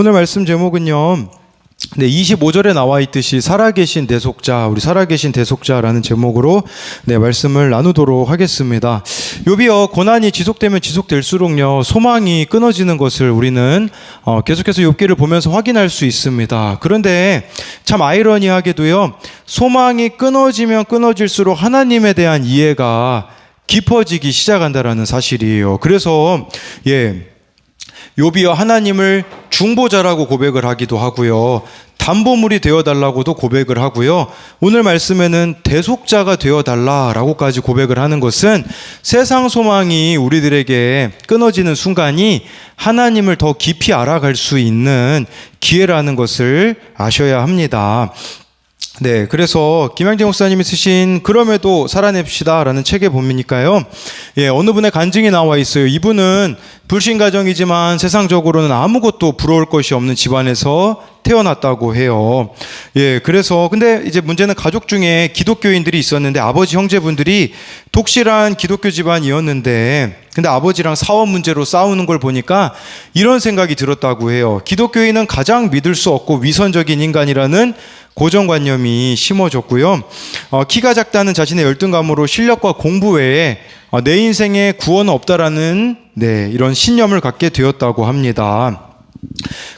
오늘 말씀 제목은요. 25절에 나와 있듯이 살아계신 대속자, 우리 살아계신 대속자라는 제목으로 말씀을 나누도록 하겠습니다. 욥이요, 고난이 지속되면 지속될수록요, 소망이 끊어지는 것을 우리는 계속해서 욥기를 보면서 확인할 수 있습니다. 그런데 참 아이러니하게도요, 소망이 끊어지면 끊어질수록 하나님에 대한 이해가 깊어지기 시작한다라는 사실이에요. 그래서 욥이요, 하나님을 중보자라고 고백을 하기도 하고요, 담보물이 되어달라고도 고백을 하고요, 오늘 말씀에는 대속자가 되어달라라고까지 고백을 하는 것은 세상 소망이 우리들에게 끊어지는 순간이 하나님을 더 깊이 알아갈 수 있는 기회라는 것을 아셔야 합니다. 그래서 김양재 목사님이 쓰신 그럼에도 살아냅시다 라는 책에 보니까요, 어느 분의 간증이 나와 있어요. 이분은 불신 가정이지만 세상적으로는 아무것도 부러울 것이 없는 집안에서 태어났다고 해요. 그래서 근데 이제 문제는 가족 중에 기독교인들이 있었는데 아버지 형제분들이 독실한 기독교 집안이었는데, 근데 아버지랑 사업 문제로 싸우는 걸 보니까 이런 생각이 들었다고 해요. 기독교인은 가장 믿을 수 없고 위선적인 인간이라는 고정관념이 심어졌고요, 키가 작다는 자신의 열등감으로 실력과 공부 외에 내 인생에 구원은 없다라는 이런 신념을 갖게 되었다고 합니다.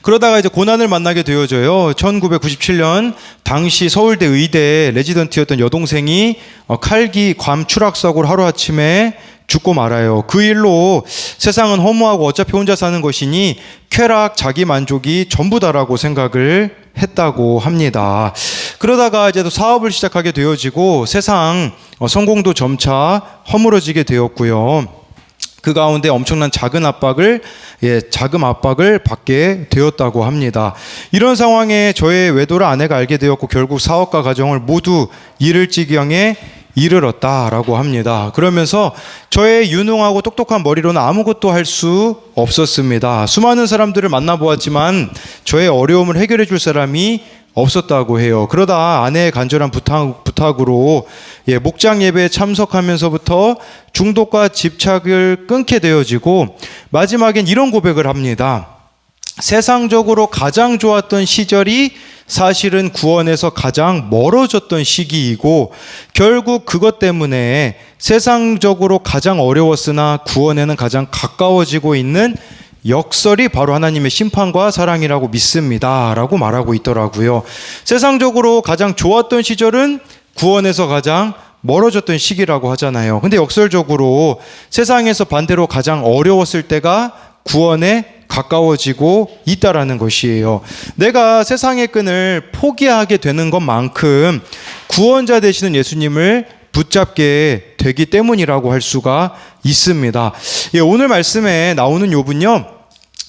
그러다가 이제 고난을 만나게 되어져요. 1997년 당시 서울대 의대 레지던트였던 여동생이 칼기 괌 추락사고로 하루아침에 죽고 말아요. 그 일로 세상은 허무하고 어차피 혼자 사는 것이니 쾌락, 자기 만족이 전부다라고 생각을 했다고 합니다. 그러다가 이제 또 사업을 시작하게 되어지고 세상 성공도 점차 허물어지게 되었고요, 그 가운데 엄청난 자금 압박을 받게 되었다고 합니다. 이런 상황에 저의 외도를 아내가 알게 되었고 결국 사업과 가정을 모두 잃을 지경에 이르렀다라고 합니다. 그러면서 저의 유능하고 똑똑한 머리로는 아무것도 할 수 없었습니다. 수많은 사람들을 만나보았지만 저의 어려움을 해결해 줄 사람이 없었다고 해요. 그러다 아내의 간절한 부탁으로 목장 예배에 참석하면서부터 중독과 집착을 끊게 되어지고 마지막엔 이런 고백을 합니다. 세상적으로 가장 좋았던 시절이 사실은 구원에서 가장 멀어졌던 시기이고 결국 그것 때문에 세상적으로 가장 어려웠으나 구원에는 가장 가까워지고 있는 역설이 바로 하나님의 심판과 사랑이라고 믿습니다 라고 말하고 있더라고요. 세상적으로 가장 좋았던 시절은 구원에서 가장 멀어졌던 시기라고 하잖아요. 근데 역설적으로 세상에서 반대로 가장 어려웠을 때가 구원에 가까워지고 있다라는 것이에요. 내가 세상의 끈을 포기하게 되는 것만큼 구원자 되시는 예수님을 붙잡게 되기 때문이라고 할 수가 있습니다. 오늘 말씀에 나오는 욥은요,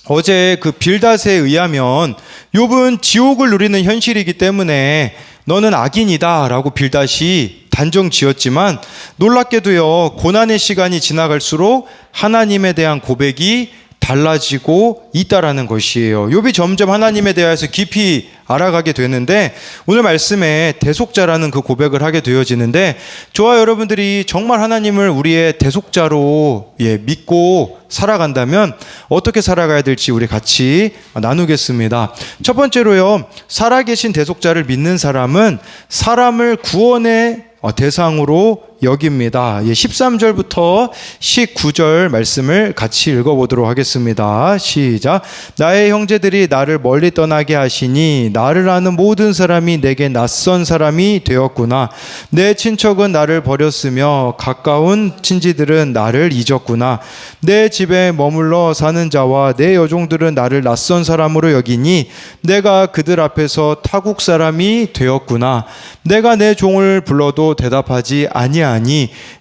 어제 그 빌닷에 의하면 욥은 지옥을 누리는 현실이기 때문에 너는 악인이다 라고 빌닷이 단정 지었지만 놀랍게도요, 고난의 시간이 지나갈수록 하나님에 대한 고백이 달라지고 있다라는 것이에요. 욥이 점점 하나님에 대해서 깊이 알아가게 되는데 오늘 말씀에 대속자라는 그 고백을 하게 되어지는데, 저와 여러분들이 정말 하나님을 우리의 대속자로 믿고 살아간다면 어떻게 살아가야 될지 우리 같이 나누겠습니다. 첫 번째로요, 살아계신 대속자를 믿는 사람은 사람을 구원의 대상으로 여깁니다. 13절부터 19절 말씀을 같이 읽어보도록 하겠습니다. 시작. 나의 형제들이 나를 멀리 떠나게 하시니 나를 아는 모든 사람이 내게 낯선 사람이 되었구나. 내 친척은 나를 버렸으며 가까운 친지들은 나를 잊었구나. 내 집에 머물러 사는 자와 내 여종들은 나를 낯선 사람으로 여기니 내가 그들 앞에서 타국 사람이 되었구나. 내가 내 종을 불러도 대답하지 아니하니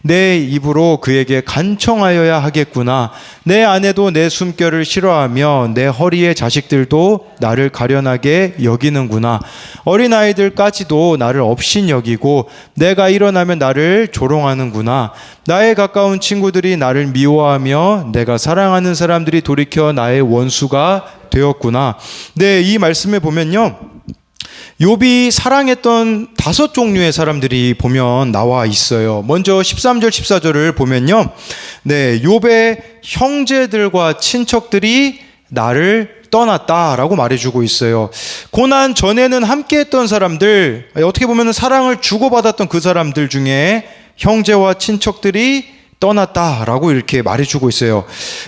내 입으로 그에게 간청하여야 하겠구나. 내 아내도 내 숨결을 싫어하며 내 허리의 자식들도 나를 가련하게 여기는구나. 어린아이들까지도 나를 업신 여기고 내가 일어나면 나를 조롱하는구나. 나의 가까운 친구들이 나를 미워하며 내가 사랑하는 사람들이 돌이켜 나의 원수가 되었구나. 이 말씀에 보면요, 욥이 사랑했던 5종류의 사람들이 보면 나와 있어요. 먼저 13절 14절을 보면요, 욥의 형제들과 친척들이 나를 떠났다라고 말해주고 있어요. 고난 전에는 함께했던 사람들, 어떻게 보면 사랑을 주고받았던 그 사람들 중에 형제와 친척들이 떠났다라고 이렇게 말해주고 있어요.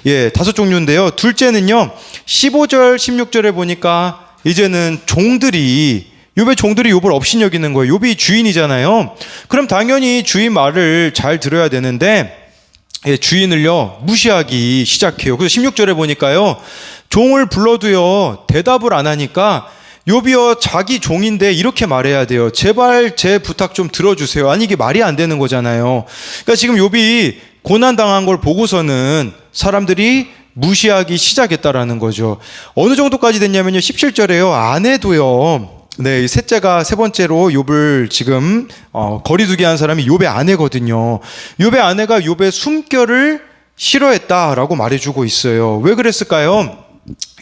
예, 5종류인데요. 둘째는요, 15절, 16절에 보니까 이제는 종들이, 욥의 종들이 욥을 업신여기는 거예요. 욥이 주인이잖아요. 그럼 당연히 주인 말을 잘 들어야 되는데, 예, 주인을요 무시하기 시작해요. 그래서 16절에 보니까요, 종을 불러도요 대답을 안 하니까 욥이요 자기 종인데 이렇게 말해야 돼요. 제발 제 부탁 좀 들어주세요. 아니 이게 말이 안 되는 거잖아요. 그러니까 지금 욥이 고난당한 걸 보고서는 사람들이 무시하기 시작했다라는 거죠. 어느 정도까지 됐냐면요, 17절에요 아내도요, 네, 셋째가 세 번째로 욥을 지금 거리두기 한 사람이 욥의 아내거든요. 욥의 아내가 욥의 숨결을 싫어했다라고 말해주고 있어요. 왜 그랬을까요?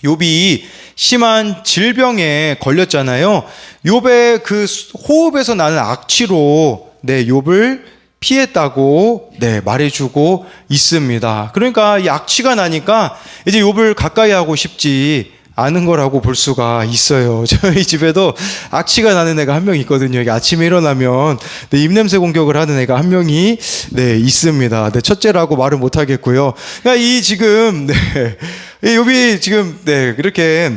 욥이 심한 질병에 걸렸잖아요. 욥의 그 호흡에서 나는 악취로 네, 욥을 피했다고 네, 말해주고 있습니다. 그러니까 이 악취가 나니까 이제 욥을 가까이 하고 싶지 않은 거라고 볼 수가 있어요. 저희 집에도 악취가 나는 애가 한 명 있거든요. 이게 아침에 일어나면 네, 입냄새 공격을 하는 애가 한 명이 네, 있습니다. 네, 첫째라고 말은 못 하겠고요. 그러니까 이 지금 네, 욥이 지금 네, 이렇게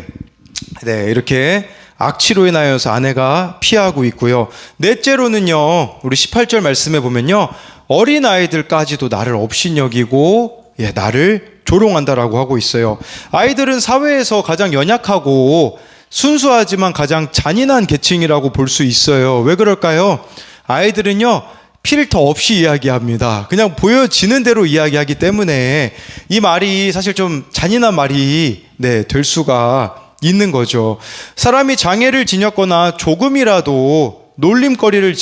악취로 인하여서 아내가 피하고 있고요. 넷째로는요, 우리 18절 말씀에 보면요, 어린 아이들까지도 나를 업신여기고 예, 나를 조롱한다라고 하고 있어요. 아이들은 사회에서 가장 연약하고 순수하지만 가장 잔인한 계층이라고 볼 수 있어요. 왜 그럴까요? 아이들은요 필터 없이 이야기합니다. 그냥 보여지는 대로 이야기하기 때문에 이 말이 사실 좀 잔인한 말이 네, 될 수가 있는 거죠. 사람이 장애를 지녔거나 조금이라도 놀림거리를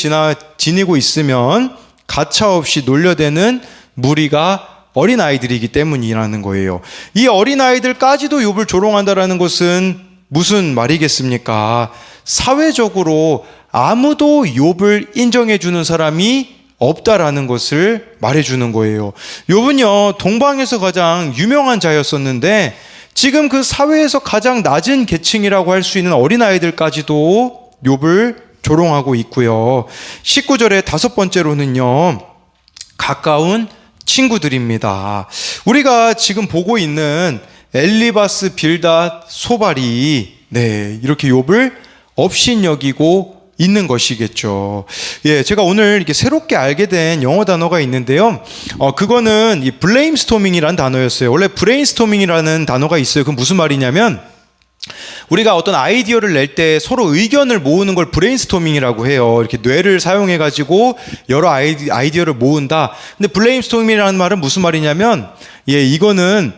지니고 있으면 가차없이 놀려대는 무리가 어린아이들이기 때문이라는 거예요. 이 어린아이들까지도 욥을 조롱한다라는 것은 무슨 말이겠습니까? 사회적으로 아무도 욥을 인정해주는 사람이 없다라는 것을 말해주는 거예요. 욥은요 동방에서 가장 유명한 자였었는데 지금 그 사회에서 가장 낮은 계층이라고 할 수 있는 어린아이들까지도 욥을 조롱하고 있고요. 19절의 5번째로는요, 가까운 친구들입니다. 우리가 지금 보고 있는 엘리바스, 빌닷, 소발이 네, 이렇게 욥을 업신여기고 있는 것이겠죠. 예, 제가 오늘 이렇게 새롭게 알게 된 영어 단어가 있는데요. 그거는 이 브레인스토밍이라는 단어였어요. 원래 브레인스토밍이라는 단어가 있어요. 그건 무슨 말이냐면 우리가 어떤 아이디어를 낼 때 서로 의견을 모으는 걸 브레인스토밍이라고 해요. 이렇게 뇌를 사용해 가지고 여러 아이디어를 모은다. 근데 브레인스토밍이라는 말은 무슨 말이냐면 예, 이거는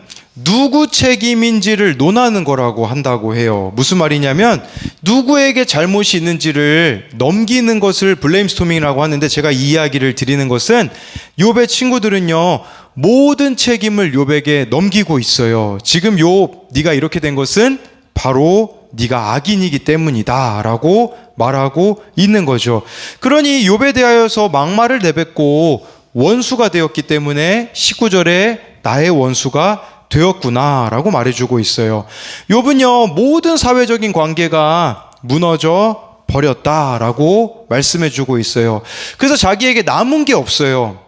누구 책임인지를 논하는 거라고 한다고 해요. 무슨 말이냐면 누구에게 잘못이 있는지를 넘기는 것을 브레인스토밍이라고 하는데, 제가 이 이야기를 드리는 것은 욥의 친구들은요 모든 책임을 욥에게 넘기고 있어요. 지금 욥, 네가 이렇게 된 것은 바로 네가 악인이기 때문이다 라고 말하고 있는 거죠. 그러니 욥에 대하여서 막말을 내뱉고 원수가 되었기 때문에 19절에 나의 원수가 되었구나 라고 말해주고 있어요. 욥은요 모든 사회적인 관계가 무너져 버렸다라고 말씀해주고 있어요. 그래서 자기에게 남은 게 없어요.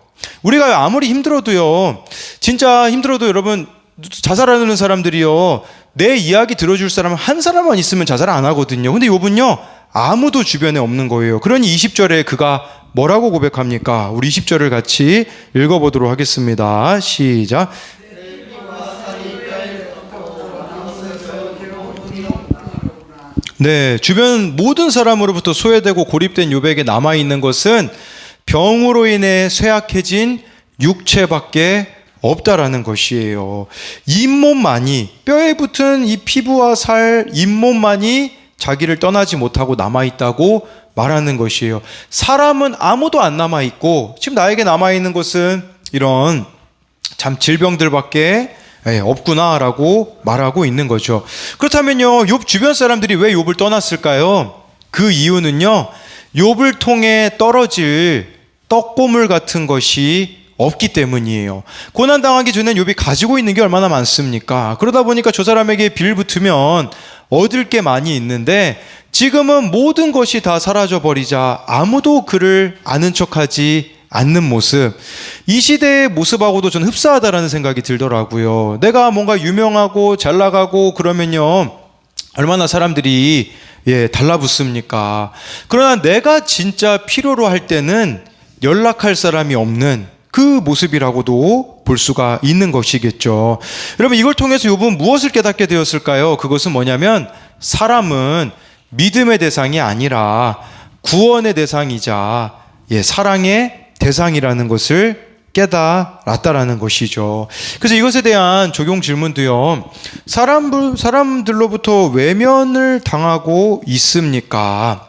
우리가 아무리 힘들어도요, 진짜 힘들어도 여러분 자살하는 사람들이요 내 이야기 들어줄 사람 한 사람만 있으면 자살 안 하거든요. 근데 욥은요 아무도 주변에 없는 거예요. 그러니 20절에 그가 뭐라고 고백합니까? 우리 20절을 같이 읽어보도록 하겠습니다. 시작. 네, 주변 모든 사람으로부터 소외되고 고립된 욥에게 남아있는 것은 병으로 인해 쇠약해진 육체밖에 없다라는 것이에요. 잇몸만이, 뼈에 붙은 이 피부와 살, 잇몸만이 자기를 떠나지 못하고 남아있다고 말하는 것이에요. 사람은 아무도 안 남아있고 지금 나에게 남아있는 것은 이런 참 질병들밖에 없구나라고 말하고 있는 거죠. 그렇다면요, 욥 주변 사람들이 왜 욥을 떠났을까요? 그 이유는요, 욥을 통해 떨어질 떡고물 같은 것이 없기 때문이에요. 고난당하기 전엔 욥이 가지고 있는 게 얼마나 많습니까? 그러다 보니까 저 사람에게 빌붙으면 얻을 게 많이 있는데 지금은 모든 것이 다 사라져버리자 아무도 그를 아는 척하지 않는 모습, 이 시대의 모습하고도 좀 흡사하다라는 생각이 들더라고요. 내가 뭔가 유명하고 잘 나가고 그러면요 얼마나 사람들이 달라붙습니까? 그러나 내가 진짜 필요로 할 때는 연락할 사람이 없는 그 모습이라고도 볼 수가 있는 것이겠죠. 여러분, 이걸 통해서 욥은 무엇을 깨닫게 되었을까요? 그것은 뭐냐면 사람은 믿음의 대상이 아니라 구원의 대상이자 사랑의 대상이라는 것을 깨달았다라는 것이죠. 그래서 이것에 대한 적용 질문도요. 사람들로부터 외면을 당하고 있습니까?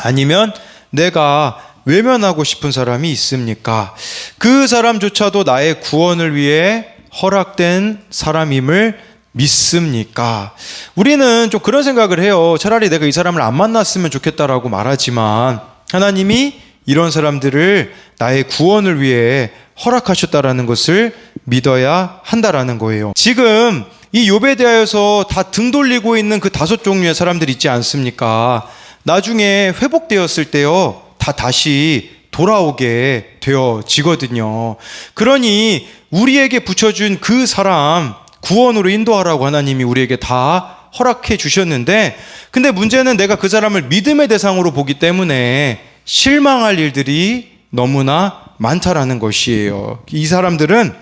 아니면 내가 외면하고 싶은 사람이 있습니까? 그 사람조차도 나의 구원을 위해 허락된 사람임을 믿습니까? 우리는 좀 그런 생각을 해요. 차라리 내가 이 사람을 안 만났으면 좋겠다라고 말하지만 하나님이 이런 사람들을 나의 구원을 위해 허락하셨다라는 것을 믿어야 한다라는 거예요. 지금 이 욥에 대하여서 다 등 돌리고 있는 그 5종류의 사람들 있지 않습니까? 나중에 회복되었을 때요, 다 다시 돌아오게 되어지거든요. 그러니 우리에게 붙여준 그 사람 구원으로 인도하라고 하나님이 우리에게 다 허락해 주셨는데, 근데 문제는 내가 그 사람을 믿음의 대상으로 보기 때문에 실망할 일들이 너무나 많다라는 것이에요. 이 사람들은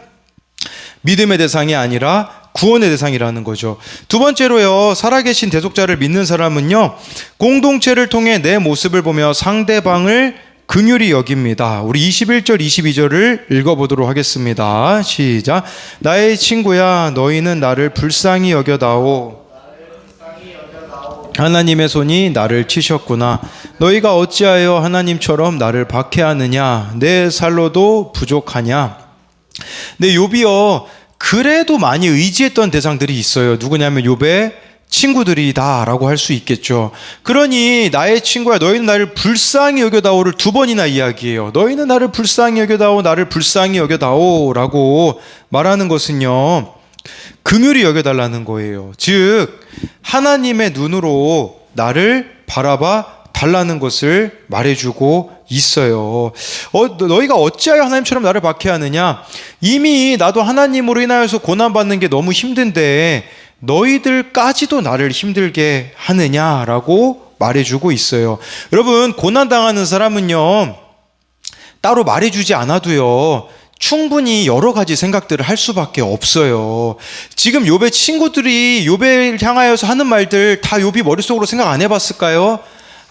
믿음의 대상이 아니라 구원의 대상이라는 거죠. 두 번째로요, 살아계신 대속자를 믿는 사람은요, 공동체를 통해 내 모습을 보며 상대방을 긍휼히 여깁니다. 우리 21절 22절을 읽어보도록 하겠습니다. 시작. 나의 친구야, 너희는 나를 불쌍히 여겨다오. 하나님의 손이 나를 치셨구나. 너희가 어찌하여 하나님처럼 나를 박해하느냐? 내 살로도 부족하냐? 네, 욥이요, 그래도 많이 의지했던 대상들이 있어요. 누구냐면 욥의 친구들이다라고 할 수 있겠죠. 그러니 나의 친구야, 너희는 나를 불쌍히 여겨다오를 2번이나 이야기해요. 너희는 나를 불쌍히 여겨다오, 나를 불쌍히 여겨다오라고 말하는 것은요, 긍휼히 여겨달라는 거예요. 즉 하나님의 눈으로 나를 바라봐 달라는 것을 말해주고 있어요. 너희가 어찌하여 하나님처럼 나를 박해하느냐? 이미 나도 하나님으로 인하여서 고난받는 게 너무 힘든데 너희들까지도 나를 힘들게 하느냐라고 말해주고 있어요. 여러분, 고난당하는 사람은요, 따로 말해주지 않아도요, 충분히 여러 가지 생각들을 할 수밖에 없어요. 지금 욥의 친구들이 욥을 향하여서 하는 말들 다 욥이 머릿속으로 생각 안 해봤을까요?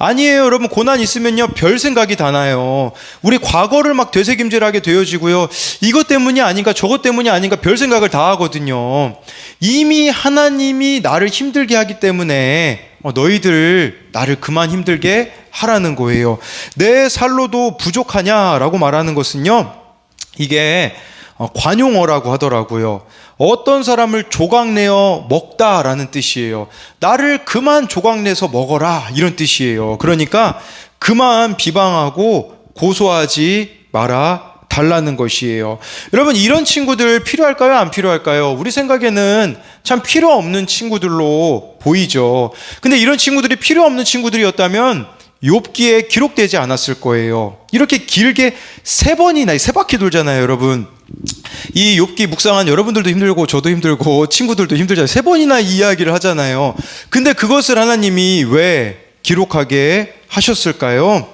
아니에요. 여러분, 고난 있으면요 별 생각이 다 나요. 우리 과거를 막 되새김질하게 되어지고요, 이것 때문이 아닌가 저것 때문이 아닌가 별 생각을 다 하거든요. 이미 하나님이 나를 힘들게 하기 때문에 너희들 나를 그만 힘들게 하라는 거예요. 내 살로도 부족하냐라고 말하는 것은요, 이게 관용어라고 하더라고요. 어떤 사람을 조각내어 먹다라는 뜻이에요. 나를 그만 조각내서 먹어라, 이런 뜻이에요. 그러니까 그만 비방하고 고소하지 마라 달라는 것이에요. 여러분, 이런 친구들 필요할까요? 안 필요할까요? 우리 생각에는 참 필요 없는 친구들로 보이죠. 근데 이런 친구들이 필요 없는 친구들이었다면 욥기에 기록되지 않았을 거예요. 이렇게 길게 3번이나 3바퀴 돌잖아요, 여러분. 이 욥기 묵상한 여러분들도 힘들고 저도 힘들고 친구들도 힘들잖아요. 3번이나 이야기를 하잖아요. 근데 그것을 하나님이 왜 기록하게 하셨을까요?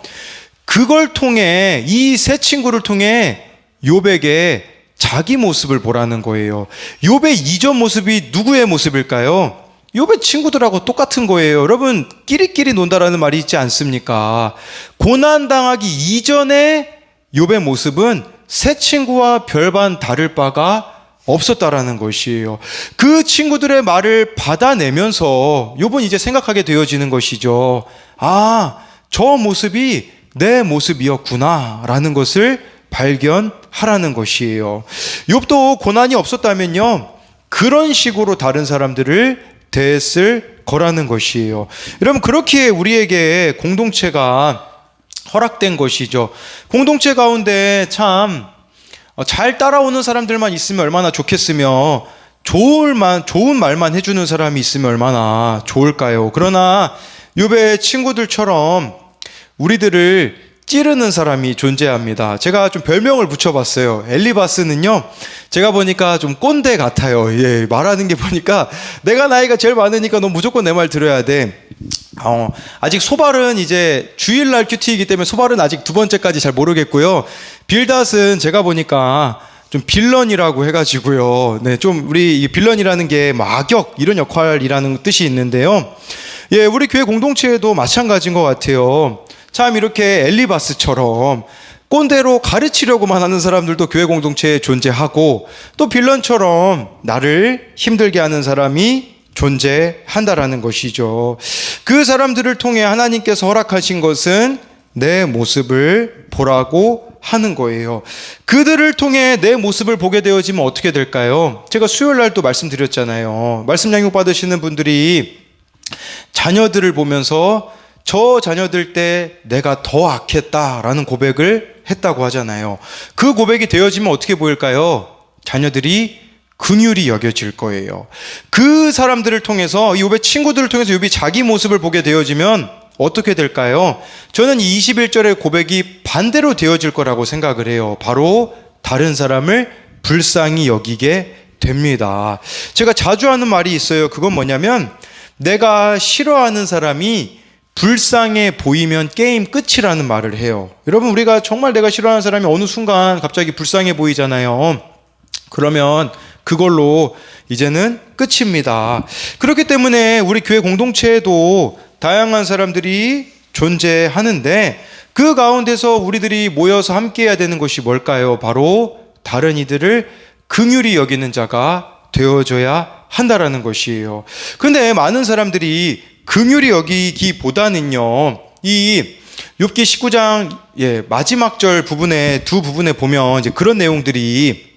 그걸 통해, 이 세 친구를 통해 욥에게 자기 모습을 보라는 거예요. 욥의 이전 모습이 누구의 모습일까요? 욥의 친구들하고 똑같은 거예요. 여러분, 끼리끼리 논다라는 말이 있지 않습니까? 고난당하기 이전에 욥의 모습은 새 친구와 별반 다를 바가 없었다라는 것이에요. 그 친구들의 말을 받아내면서 욥은 이제 생각하게 되어지는 것이죠. 아, 저 모습이 내 모습이었구나 라는 것을 발견하라는 것이에요. 욥도 고난이 없었다면요, 그런 식으로 다른 사람들을 대했을 거라는 것이에요. 여러분, 그렇게 우리에게 공동체가 허락된 것이죠. 공동체 가운데 참 잘 따라오는 사람들만 있으면 얼마나 좋겠으며 좋은 말만 해주는 사람이 있으면 얼마나 좋을까요? 그러나 욥의 친구들처럼 우리들을 찌르는 사람이 존재합니다. 제가 좀 별명을 붙여봤어요. 엘리바스는요, 제가 보니까 좀 꼰대 같아요. 예, 말하는 게 보니까 내가 나이가 제일 많으니까 너 무조건 내 말 들어야 돼. 아직 소발은 이제 주일날 큐티이기 때문에 소발은 아직 두 번째까지 잘 모르겠고요. 빌닷은 제가 보니까 좀 빌런이라고 해가지고요. 네, 좀 우리 이 빌런이라는 게 악역 이런 역할이라는 뜻이 있는데요. 예, 우리 교회 공동체에도 마찬가지인 것 같아요. 참 이렇게 엘리바스처럼 꼰대로 가르치려고만 하는 사람들도 교회 공동체에 존재하고, 또 빌런처럼 나를 힘들게 하는 사람이 존재한다라는 것이죠. 그 사람들을 통해 하나님께서 허락하신 것은 내 모습을 보라고 하는 거예요. 그들을 통해 내 모습을 보게 되어지면 어떻게 될까요? 제가 수요일 날 또 말씀드렸잖아요. 말씀 양육 받으시는 분들이 자녀들을 보면서 저 자녀들 때 내가 더 악했다라는 고백을 했다고 하잖아요. 그 고백이 되어지면 어떻게 보일까요? 자녀들이 긍휼히 여겨질 거예요. 그 사람들을 통해서, 욥의 친구들을 통해서 욥이 자기 모습을 보게 되어지면 어떻게 될까요? 저는 이 21절의 고백이 반대로 되어질 거라고 생각을 해요. 바로 다른 사람을 불쌍히 여기게 됩니다. 제가 자주 하는 말이 있어요. 그건 뭐냐면, 내가 싫어하는 사람이 불쌍해 보이면 게임 끝이라는 말을 해요. 여러분, 우리가 정말 내가 싫어하는 사람이 어느 순간 갑자기 불쌍해 보이잖아요. 그러면 그걸로 이제는 끝입니다. 그렇기 때문에 우리 교회 공동체에도 다양한 사람들이 존재하는데, 그 가운데서 우리들이 모여서 함께 해야 되는 것이 뭘까요? 바로 다른 이들을 긍휼히 여기는 자가 되어줘야 한다라는 것이에요. 그런데 많은 사람들이 긍휼히 여기기보다는요, 이 욥기 19장 마지막 절 부분에, 두 부분에 보면 이제 그런 내용들이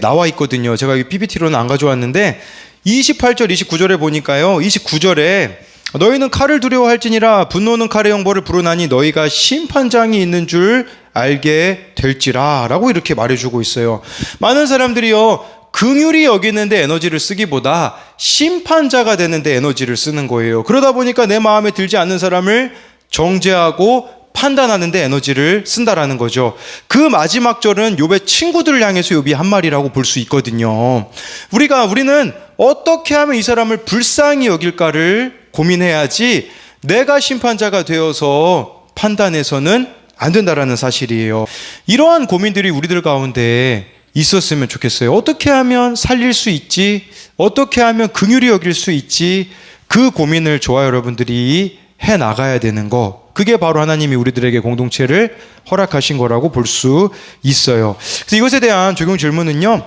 나와 있거든요. 제가 이 PPT로는 안 가져왔는데 28절 29절에 보니까요, 29절에 너희는 칼을 두려워할지니라 분노는 칼의 형벌을 부르나니 너희가 심판장이 있는 줄 알게 될지라 라고 이렇게 말해주고 있어요. 많은 사람들이요, 긍휼히 여기는데 에너지를 쓰기보다 심판자가 되는데 에너지를 쓰는 거예요. 그러다 보니까 내 마음에 들지 않는 사람을 정죄하고 판단하는데 에너지를 쓴다라는 거죠. 그 마지막 절은 욥의 친구들을 향해서 욥이 한 말이라고 볼 수 있거든요. 우리는 어떻게 하면 이 사람을 불쌍히 여길까를 고민해야지, 내가 심판자가 되어서 판단해서는 안 된다라는 사실이에요. 이러한 고민들이 우리들 가운데 있었으면 좋겠어요. 어떻게 하면 살릴 수 있지? 어떻게 하면 긍휼히 여길 수 있지? 그 고민을 저와 여러분들이 해 나가야 되는 거, 그게 바로 하나님이 우리들에게 공동체를 허락하신 거라고 볼 수 있어요. 그래서 이것에 대한 적용 질문은요,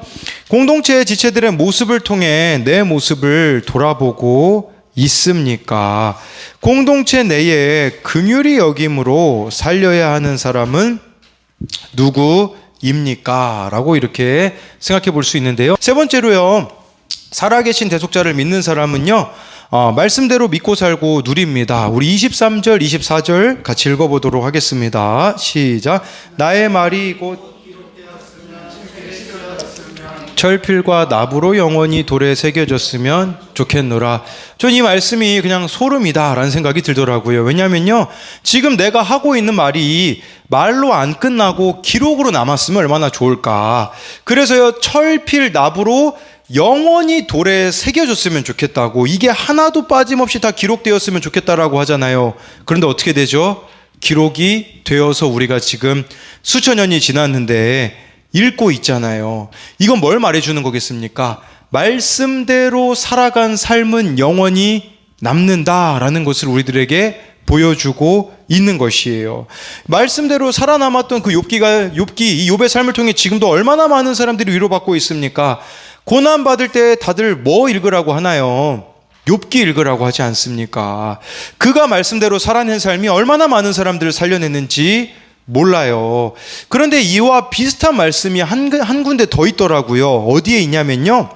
공동체의 지체들의 모습을 통해 내 모습을 돌아보고 있습니까? 공동체 내에 긍휼히 여김으로 살려야 하는 사람은 누구입니까? 라고 이렇게 생각해 볼 수 있는데요. 세 번째로요, 살아계신 대속자를 믿는 사람은요, 말씀대로 믿고 살고 누립니다. 우리 23절, 24절 같이 읽어보도록 하겠습니다. 시작. 나의 말이 곧 철필과 납으로 영원히 돌에 새겨졌으면 좋겠노라. 전 이 말씀이 그냥 소름이다 라는 생각이 들더라고요. 왜냐면요, 지금 내가 하고 있는 말이 말로 안 끝나고 기록으로 남았으면 얼마나 좋을까. 그래서요, 철필, 납으로 영원히 돌에 새겨졌으면 좋겠다고, 이게 하나도 빠짐없이 다 기록되었으면 좋겠다라고 하잖아요. 그런데 어떻게 되죠? 기록이 되어서 우리가 지금 수천 년이 지났는데 읽고 있잖아요. 이건 뭘 말해주는 거겠습니까? 말씀대로 살아간 삶은 영원히 남는다라는 것을 우리들에게 보여주고 있는 것이에요. 말씀대로 살아남았던 그 욥기, 이 욥의 삶을 통해 지금도 얼마나 많은 사람들이 위로받고 있습니까? 고난 받을 때 다들 뭐 읽으라고 하나요? 욥기 읽으라고 하지 않습니까? 그가 말씀대로 살아낸 삶이 얼마나 많은 사람들을 살려냈는지 몰라요. 그런데 이와 비슷한 말씀이 한 군데 더 있더라고요. 어디에 있냐면요,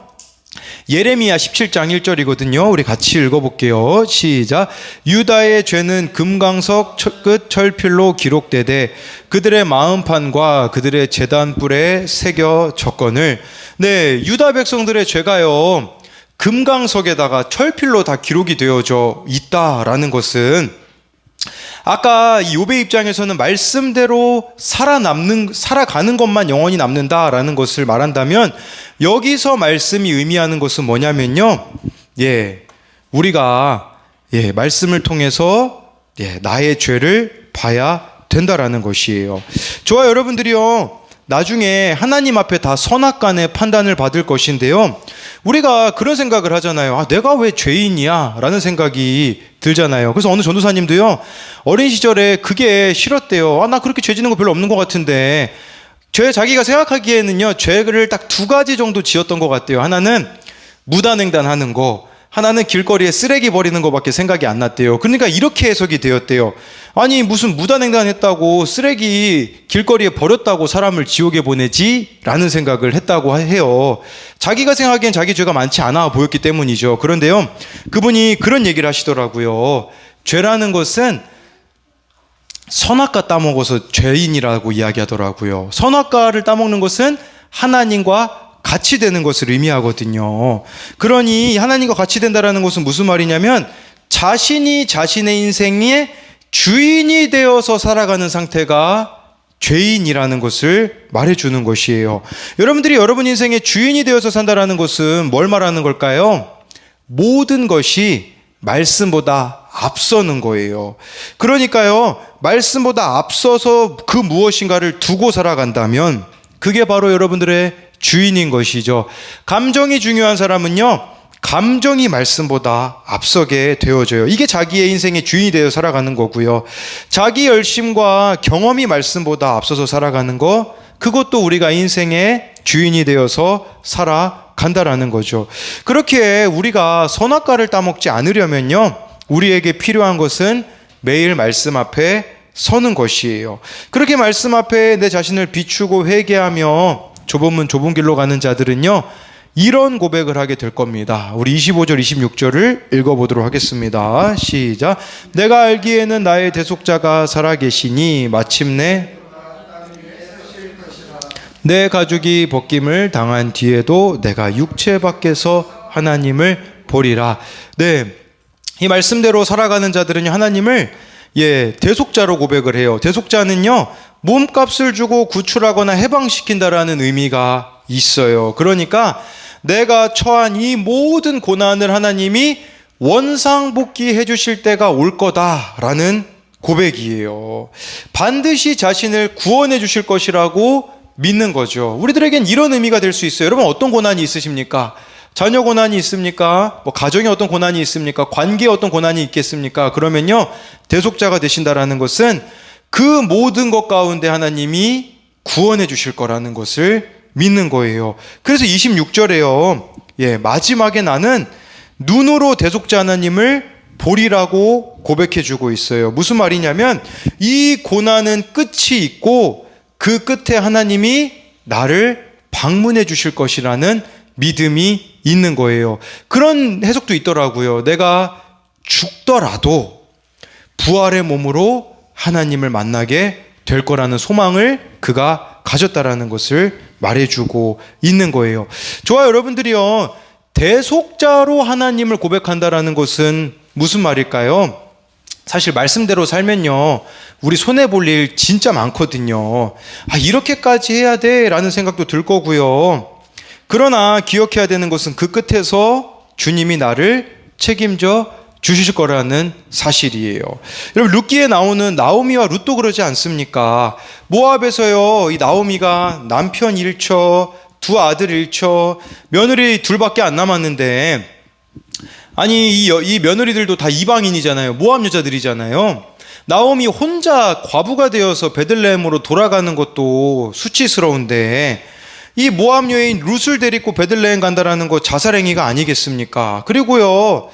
예레미야 17장 1절이거든요. 우리 같이 읽어볼게요. 시작. 유다의 죄는 금강석 끝 철필로 기록되되 그들의 마음판과 그들의 제단불에 새겨 적거늘. 네, 유다 백성들의 죄가요, 금강석에다가 철필로 다 기록이 되어져 있다라는 것은, 아까 이 욥의 입장에서는 말씀대로 살아가는 것만 영원히 남는다라는 것을 말한다면, 여기서 말씀이 의미하는 것은 뭐냐면요, 우리가 말씀을 통해서 나의 죄를 봐야 된다라는 것이에요. 저와 여러분들이요, 나중에 하나님 앞에 다 선악간의 판단을 받을 것인데요, 우리가 그런 생각을 하잖아요. 내가 왜 죄인이야? 라는 생각이 들잖아요. 그래서 어느 전도사님도요, 어린 시절에 그게 싫었대요. 나 그렇게 죄 짓는 거 별로 없는 것 같은데, 자기가 생각하기에는요, 죄를 딱 두 가지 정도 지었던 것 같대요. 하나는 무단횡단하는 거, 하나는 길거리에 쓰레기 버리는 것밖에 생각이 안 났대요. 그러니까 이렇게 해석이 되었대요. 아니, 무슨 무단횡단했다고 쓰레기 길거리에 버렸다고 사람을 지옥에 보내지? 라는 생각을 했다고 해요. 자기가 생각하기엔 자기 죄가 많지 않아 보였기 때문이죠. 그런데요, 그분이 그런 얘기를 하시더라고요. 죄라는 것은 선악과 따먹어서 죄인이라고 이야기하더라고요. 선악과를 따먹는 것은 하나님과 같이 되는 것을 의미하거든요. 그러니 하나님과 같이 된다라는 것은 무슨 말이냐면, 자신이 자신의 인생의 주인이 되어서 살아가는 상태가 죄인이라는 것을 말해주는 것이에요. 여러분들이 여러분 인생의 주인이 되어서 산다라는 것은 뭘 말하는 걸까요? 모든 것이 말씀보다 앞서는 거예요. 그러니까요, 말씀보다 앞서서 그 무엇인가를 두고 살아간다면 그게 바로 여러분들의 주인인 것이죠. 감정이 중요한 사람은요, 감정이 말씀보다 앞서게 되어져요. 이게 자기의 인생의 주인이 되어 살아가는 거고요. 자기 열심과 경험이 말씀보다 앞서서 살아가는 거, 그것도 우리가 인생의 주인이 되어서 살아간다라는 거죠. 그렇게 우리가 선악과를 따먹지 않으려면요, 우리에게 필요한 것은 매일 말씀 앞에 서는 것이에요. 그렇게 말씀 앞에 내 자신을 비추고 회개하며 좁은 문 좁은 길로 가는 자들은요, 이런 고백을 하게 될 겁니다. 우리 25절 26절을 읽어보도록 하겠습니다. 시작. 내가 알기에는 나의 대속자가 살아계시니 마침내 내 가죽이 벗김을 당한 뒤에도 내가 육체 밖에서 하나님을 보리라. 네, 이 말씀대로 살아가는 자들은요, 하나님을 대속자로 고백을 해요. 대속자는요, 몸값을 주고 구출하거나 해방시킨다라는 의미가 있어요. 그러니까 내가 처한 이 모든 고난을 하나님이 원상복귀해 주실 때가 올 거다라는 고백이에요. 반드시 자신을 구원해 주실 것이라고 믿는 거죠. 우리들에겐 이런 의미가 될 수 있어요. 여러분, 어떤 고난이 있으십니까? 자녀 고난이 있습니까? 가정에 어떤 고난이 있습니까? 관계에 어떤 고난이 있겠습니까? 그러면요, 대속자가 되신다라는 것은 그 모든 것 가운데 하나님이 구원해 주실 거라는 것을 믿는 거예요. 그래서 26절에요, 마지막에 나는 눈으로 대속자 하나님을 보리라고 고백해 주고 있어요. 무슨 말이냐면, 이 고난은 끝이 있고 그 끝에 하나님이 나를 방문해 주실 것이라는 믿음이 있는 거예요. 그런 해석도 있더라고요. 내가 죽더라도 부활의 몸으로 하나님을 만나게 될 거라는 소망을 그가 가졌다라는 것을 말해주고 있는 거예요. 저와 여러분들이요, 대속자로 하나님을 고백한다라는 것은 무슨 말일까요? 사실 말씀대로 살면요, 우리 손해볼 일 진짜 많거든요. 이렇게까지 해야 돼 라는 생각도 들 거고요. 그러나 기억해야 되는 것은 그 끝에서 주님이 나를 책임져 주실 거라는 사실이에요. 여러분, 룻기에 나오는 나오미와 룻도 그러지 않습니까? 모압에서요, 이 나오미가 남편 잃죠, 두 아들 잃죠, 며느리 둘밖에 안 남았는데, 아니 이 며느리들도 다 이방인이잖아요. 모압 여자들이잖아요. 나오미 혼자 과부가 되어서 베들레헴으로 돌아가는 것도 수치스러운데, 이 모압 여인 룻을 데리고 베들레헴 간다라는 거 자살행위가 아니겠습니까? 그리고요,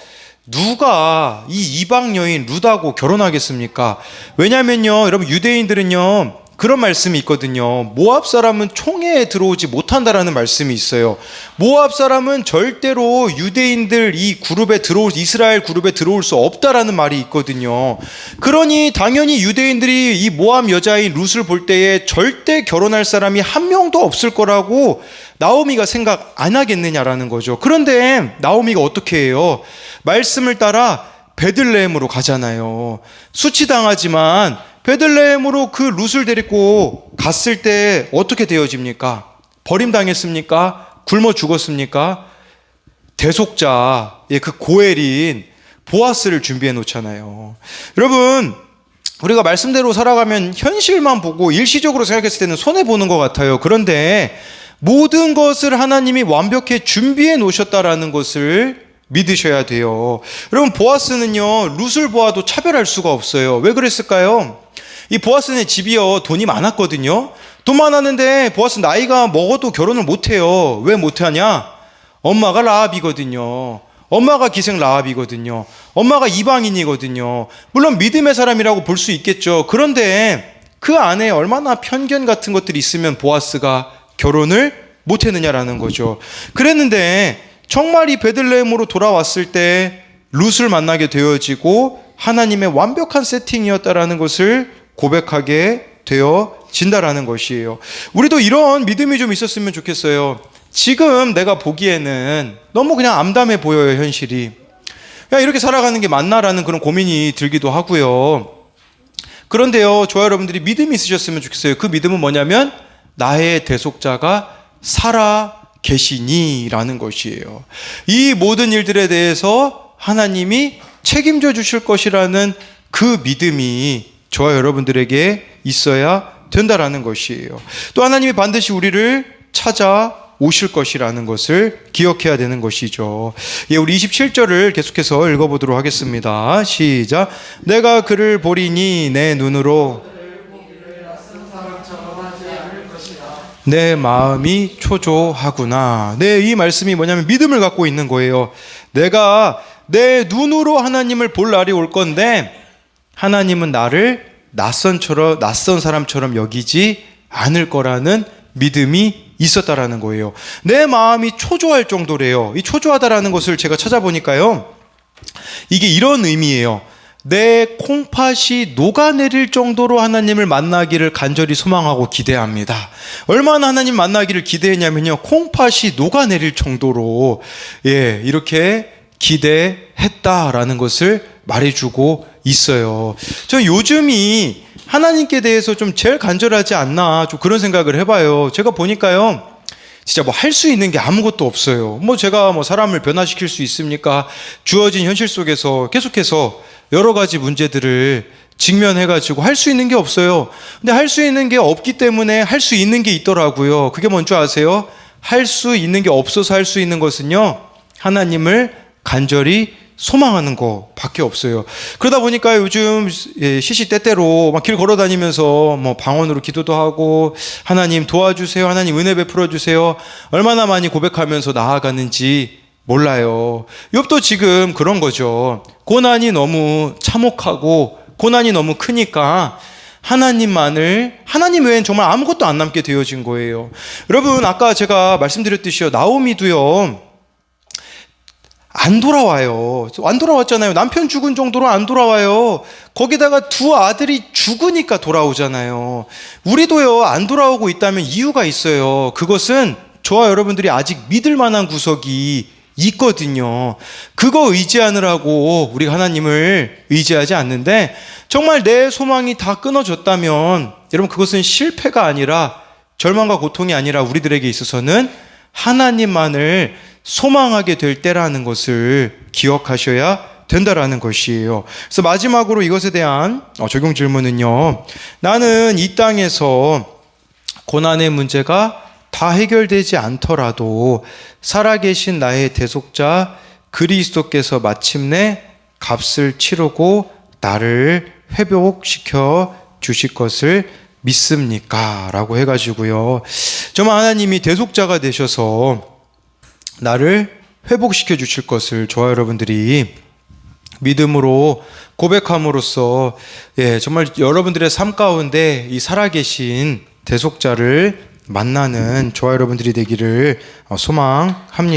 누가 이 이방 여인 룻하고 결혼하겠습니까? 왜냐면요, 여러분, 유대인들은요, 그런 말씀이 있거든요. 모압 사람은 총회에 들어오지 못한다라는 말씀이 있어요. 모압 사람은 절대로 유대인들 이 그룹에 이스라엘 그룹에 들어올 수 없다라는 말이 있거든요. 그러니 당연히 유대인들이 이 모압 여자인 룻을 볼 때에 절대 결혼할 사람이 한 명도 없을 거라고 나오미가 생각 안 하겠느냐라는 거죠. 그런데 나오미가 어떻게 해요? 말씀을 따라 베들레헴으로 가잖아요. 수치당하지만 베들레헴으로 그 룻을 데리고 갔을 때 어떻게 되어집니까? 버림당했습니까? 굶어 죽었습니까? 대속자, 그 고엘인 보아스를 준비해 놓잖아요. 여러분, 우리가 말씀대로 살아가면 현실만 보고 일시적으로 생각했을 때는 손해보는 것 같아요. 그런데 모든 것을 하나님이 완벽히 준비해 놓으셨다라는 것을 믿으셔야 돼요. 여러분, 보아스는요, 룻을 보아도 차별할 수가 없어요. 왜 그랬을까요? 이 보아스네 집이요, 돈이 많았거든요. 돈 많았는데 보아스 나이가 먹어도 결혼을 못해요. 왜 못하냐? 엄마가 라합이거든요. 엄마가 기생 라합이거든요. 엄마가 이방인이거든요. 물론 믿음의 사람이라고 볼 수 있겠죠. 그런데 그 안에 얼마나 편견 같은 것들이 있으면 보아스가 결혼을 못했느냐라는 거죠. 그랬는데 정말 이 베들레헴으로 돌아왔을 때 룻을 만나게 되어지고 하나님의 완벽한 세팅이었다라는 것을 고백하게 되어진다라는 것이에요. 우리도 이런 믿음이 좀 있었으면 좋겠어요. 지금 내가 보기에는 너무 그냥 암담해 보여요, 현실이. 야, 이렇게 살아가는 게 맞나라는 그런 고민이 들기도 하고요. 그런데요, 저와 여러분들이 믿음이 있으셨으면 좋겠어요. 그 믿음은 뭐냐면 나의 대속자가 살아 계시니라는 것이에요. 이 모든 일들에 대해서 하나님이 책임져 주실 것이라는 그 믿음이 저와 여러분들에게 있어야 된다라는 것이에요. 또 하나님이 반드시 우리를 찾아오실 것이라는 것을 기억해야 되는 것이죠. 우리 27절을 계속해서 읽어보도록 하겠습니다. 시작. 내가 그를 보리니 내 눈으로 내 마음이 초조하구나. 이 말씀이 뭐냐면 믿음을 갖고 있는 거예요. 내가 내 눈으로 하나님을 볼 날이 올 건데 하나님은 나를 낯선 사람처럼 여기지 않을 거라는 믿음이 있었다라는 거예요. 내 마음이 초조할 정도래요. 이 초조하다라는 것을 제가 찾아보니까요, 이게 이런 의미예요. 내 콩팥이 녹아내릴 정도로 하나님을 만나기를 간절히 소망하고 기대합니다. 얼마나 하나님 만나기를 기대했냐면요, 콩팥이 녹아내릴 정도로 이렇게 기대했다라는 것을 말해주고 있어요. 저 요즘이 하나님께 대해서 좀 제일 간절하지 않나, 좀 그런 생각을 해봐요. 제가 보니까요, 진짜 뭐 할 수 있는 게 아무것도 없어요. 제가 사람을 변화시킬 수 있습니까? 주어진 현실 속에서 계속해서 여러 가지 문제들을 직면해가지고 할 수 있는 게 없어요. 근데 할 수 있는 게 없기 때문에 할 수 있는 게 있더라고요. 그게 뭔지 아세요? 할 수 있는 게 없어서 할 수 있는 것은요, 하나님을 간절히 소망하는 거 밖에 없어요. 그러다 보니까 요즘 시시때때로 막 길 걸어 다니면서 방언으로 기도도 하고, 하나님 도와주세요, 하나님 은혜 베풀어 주세요, 얼마나 많이 고백하면서 나아가는지 몰라요. 욥도 지금 그런 거죠. 고난이 너무 참혹하고 고난이 너무 크니까 하나님 외엔 정말 아무것도 안 남게 되어진 거예요. 여러분, 아까 제가 말씀드렸듯이요, 나오미도요, 안 돌아와요. 안 돌아왔잖아요. 남편 죽은 정도로 안 돌아와요. 거기다가 두 아들이 죽으니까 돌아오잖아요. 우리도요, 안 돌아오고 있다면 이유가 있어요. 그것은 저와 여러분들이 아직 믿을 만한 구석이 있거든요. 그거 의지하느라고 우리가 하나님을 의지하지 않는데, 정말 내 소망이 다 끊어졌다면 여러분, 그것은 실패가 아니라, 절망과 고통이 아니라 우리들에게 있어서는 하나님만을 소망하게 될 때라는 것을 기억하셔야 된다라는 것이에요. 그래서 마지막으로 이것에 대한 적용 질문은요, 나는 이 땅에서 고난의 문제가 다 해결되지 않더라도 살아계신 나의 대속자 그리스도께서 마침내 값을 치르고 나를 회복시켜 주실 것을 믿습니까? 라고 해가지고요, 정말 하나님이 대속자가 되셔서 나를 회복시켜 주실 것을 저와 여러분들이 믿음으로 고백함으로써 정말 여러분들의 삶 가운데 이 살아계신 대속자를 만나는 저와 여러분들이 되기를 소망합니다.